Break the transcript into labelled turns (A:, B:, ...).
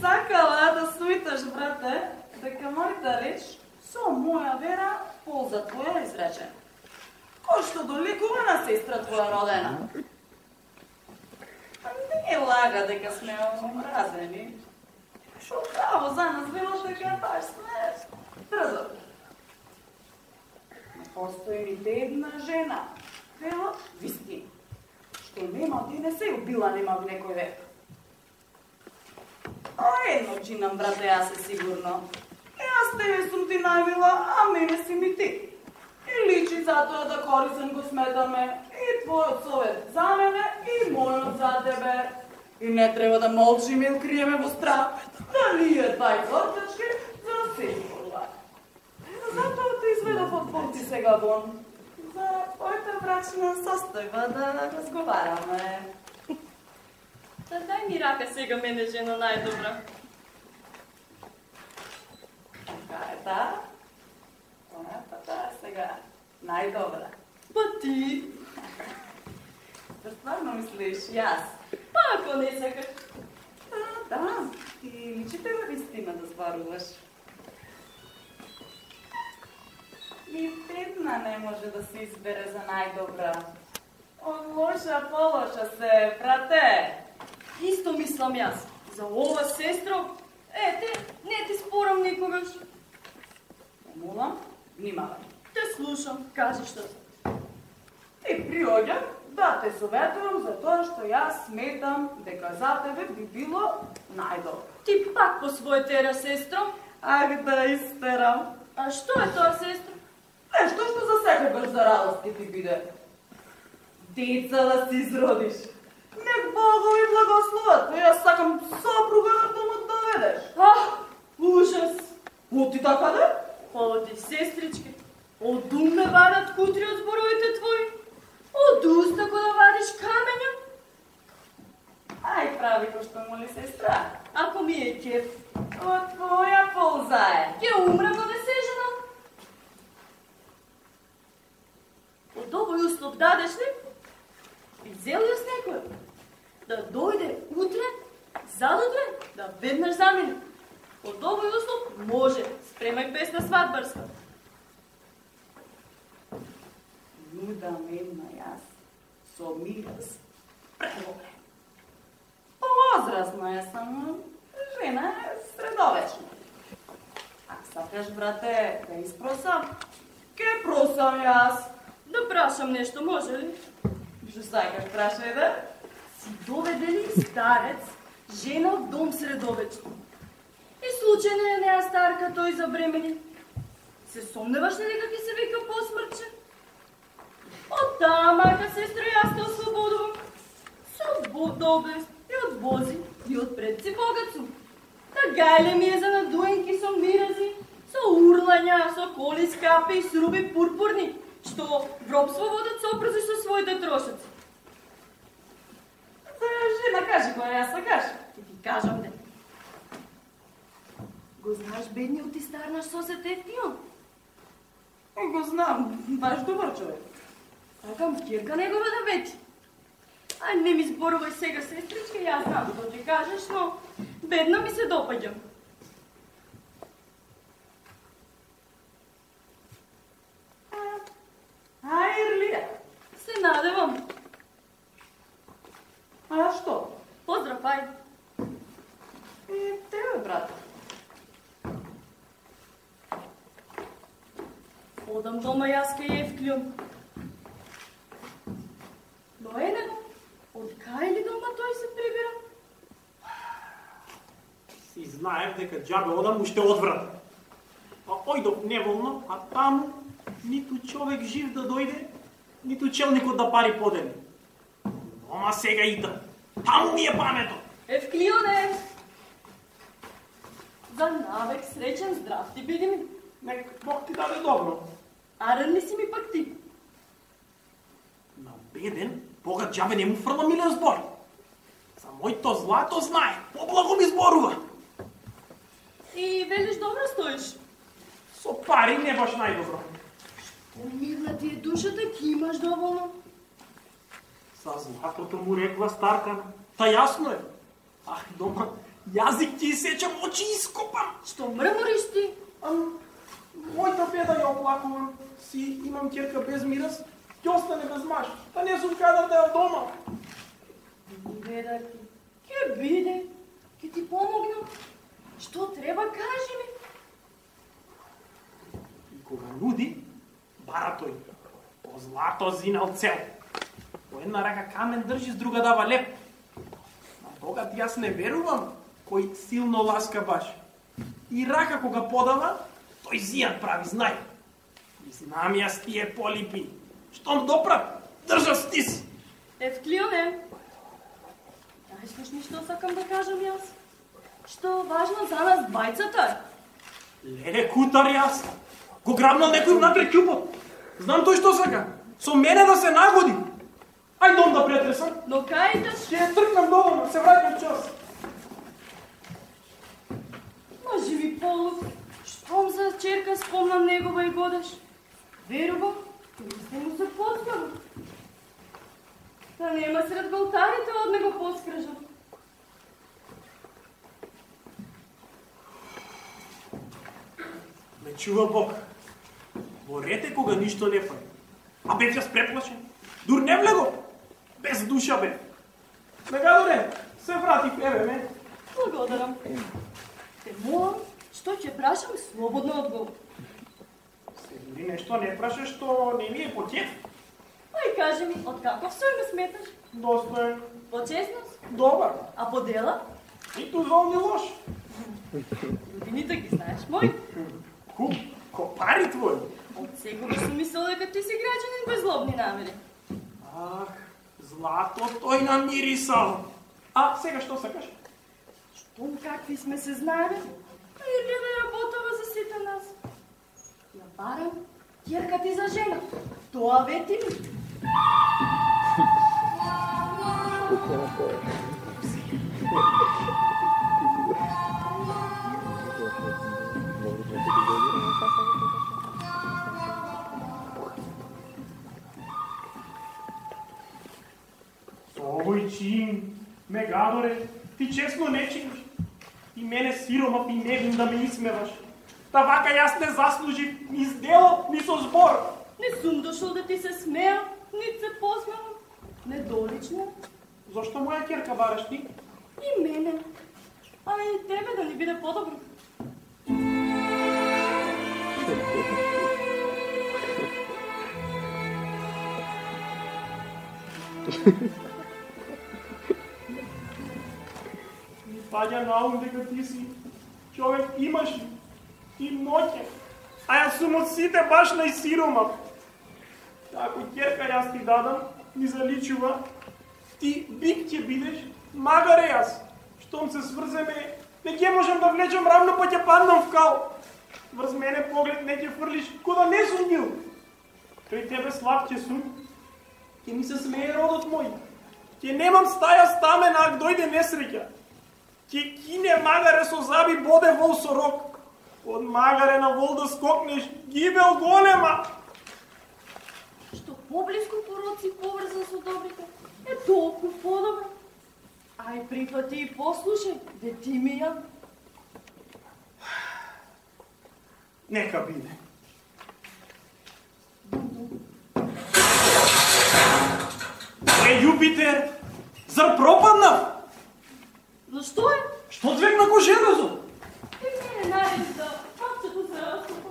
A: сакала да суиташ, брате, дека мојата реч со моја вера полза твоја изречена. Кој што доликува на сестра твоја родена. Не лага дека сме омразени. Шо право за нас било дека баш сме трзо. Постои ните една жена, вела вистина, што нема ти не се убила нема в некој век. А едно чинам, брате, јас е сигурно. Јас тебе сум ти најмила, а мене си ми ти. И личи затоа да корисен го сметаме и твојот совет за мене и мојот за тебе. И не треба да молчиме или криеме во страх, дали е тај кортачки за сестра. Затоа те изведов од порти сега вон. За твојата брачна состојба да разговараме.
B: Да дај ми рака сега, мене жена најдобра.
A: Така е таа? Твојата таа сега најдобра.
B: Па ти?
A: Стварно мислиш, јас?
B: Па ако не сакаш.
A: Да, и личи тебе вистина да зборуваш. И една не може да се избере за најдобра. Од лоша полоша се, брате.
B: Исто мислам јас. За ова сестро, не ти спорам никогаш.
A: Молам, внимавај.
B: Те слушам, кажи што.
A: Ти приоѓам да те советувам за тоа што јас сметам дека за тебе би било најдобро.
B: Ти пак по свој тера, сестро?
A: Ах да истерам.
B: А што е тоа, сестро?
A: Нешто што за секогаш за радост ти биде. Деца да си изродиш. Нек Богови благословат, но јас сакам сопруга на домот да ведеш.
B: Ужас!
A: Оти така да?
B: Оди, сестрички, од ум ме вадат кутри од зборовите твои, од уста го да вадиш камења.
A: Ај прави ко што моли сестра.
B: Ако ми е кеф,
A: Од твоја полза е.
B: ќе умрам да не се женам. Од овој услов дадеш ли? И взел јас некој да дојде утре, задутре, да веднаш замине. Од овој услов може, спремај песна свадбарска.
A: Нудам една јас, со мирас, прелобре. Повозрасна е сам, жена е средовечна. Ако сакаш, брате, да изпросам, ке просам јас.
B: Да прашам нешто, може ли?
A: Што сакаш, прашај да?
B: Си доведе ли старец жена в дом средовечно? И случајно е неа старка тој забремени. Се сомневаш ли дека ќе се вика посмртче? Од таа мака, сестро, јас те ослободувам. Со доблест и од Бози и од предци богат сум. Да гајле ми е за надуенки со мирази, со урлања, со коли скапи и сруби пурпурни, што в робство водат сопрузи со своите трошаци.
A: Жена, кажи која јас сакаш.
B: Ќе ти кажам де. Го знаеш бедниот и стар наш сосед Евтион?
A: Го знам, баш добар човек.
B: Сакам кирка негова да вети. Ај не ми зборувај сега, сестричка, јас знам што ти кажеш, но бедно ми се допаѓам.
A: Ај, Ирлија.
B: Се надевам.
A: А што?
B: Поздрав, ај.
A: И тебе, брат.
B: Одам дома јас кај Евклион. Но е него, од кај ли дома тој се прибира?
C: Си знаев дека џабе одам уште одврат. А ојдов неволно, а таму ниту човек жив да дојде, ниту челникот да пари подели. Ама сега ида. Таму ми е памето.
B: Евклионе! За навек среќен здрав ти биди ми.
C: Нек Бог ти даде добро.
B: Арен ли си ми пак ти?
C: На беден, богат џабе не му фрла милен збор. За мојто злато знае, поблаго ми зборува.
B: И велиш добро стоиш?
C: Со пари не баш најдобро.
B: Помирна ти е душата, ки имаш доволно.
C: За златото му рекла старка. Та јасно е. Ах, дома Јазик ти сечам, очи ископам.
B: Што мрмориш ти?
C: Мојта беда ја оплакувам. Си имам ќерка без мирас, ќе остане без маш. Та не сум кадар да ја дома.
B: Беда ти. Ке биде. Ке ти помогнам. Што треба, кажи ми.
C: И кога нуди, бара тој. По злато зинал цел. По една рака камен држи, с друга дава леп. На Бога ти јас не верувам, кој силно ласка баш. И рака кога подава, тој зијан прави, знај. И знам јас тие полипи. Штом допрат, држав стис.
B: Евклионе. Ај слушни што сакам да кажам јас. Што важно за нас двајцата.
C: Леле, кутар јас. Го грабнал некој внатре кјупот. Знам тој што сака. Со мене да се нагоди. Ај дом да претресам.
B: Но кај идеш?
C: Ќе тркнам доволно, се враќам час.
B: Ма живи полук. Штом за черка спомнам негова и годаш. Верувам, мисли му се поскржа. Та нема сред голтарите од него поскржа.
C: Ме чува Бог. Во рете кога ништо не фали. А бев јас преплашен. Дур не влего. Без душа бев. Мегадоре, се вратив, еве ме.
B: Благодарам. Те молам, што ќе прашам слободно одговор.
C: Се дури нешто не праше што не ми е по тјеф.
B: Ај кажи ми, од каков сој ме сметаш?
C: Достоен.
B: По честност?
C: Добар.
B: А по дела?
C: Ниту зол ни лош.
B: Годините ги знаеш мој.
C: Куп, копари твој.
B: Од секогаш сум мислел дека ти си граѓанин без злобни намери.
C: Ах, злато тој намирисал. А сега што сакаш?
B: Штом какви сме се знаеле, или да работава за сите нас. Ја барам ќерка ти за жена. Тоа вети ми.
C: Овој чин, Мегадоре, ти честно не чиниш. И мене сиромав и невин да ме исмеваш. Та вака јас не заслужив ни с дело, ни со збор.
B: Не сум дошол да ти се смея, нит се посмеам. Недолично.
C: Зошто моја ќерка бараш ти?
B: И мене. А и тебе да ни биде подобро.
C: Ми паѓа на ум дека ти си човек имаш и моќен. А јас сум од сите баш најсиромав. Ако ќерка јас ти дадам, ми заличува, ти бик ќе бидеш, магаре јас. Штом се сврземе, не ќе можам да влечам рамно, па ќе паднам в кал. Врз мене поглед не ќе фрлиш, кода не сум бил. Тој тебе слаб ќе сум, ќе ми се смее родот мој. Ќе немам стаја стамена, ако дојде несреќа. Ќе кине магаре со заби, боде вол со рог. Од магаре на вол да скокнеш, гибел голема.
B: Што поблиску пороци поврзан со добрите, е толку подобро. Ај прифати и послушај, де ти ми ја.
C: Нека биде. Јупитер, зар пропаднав?
B: Но што е?
C: Што двегна ко железо?
B: Ти не наредиш да папчето се разпочва.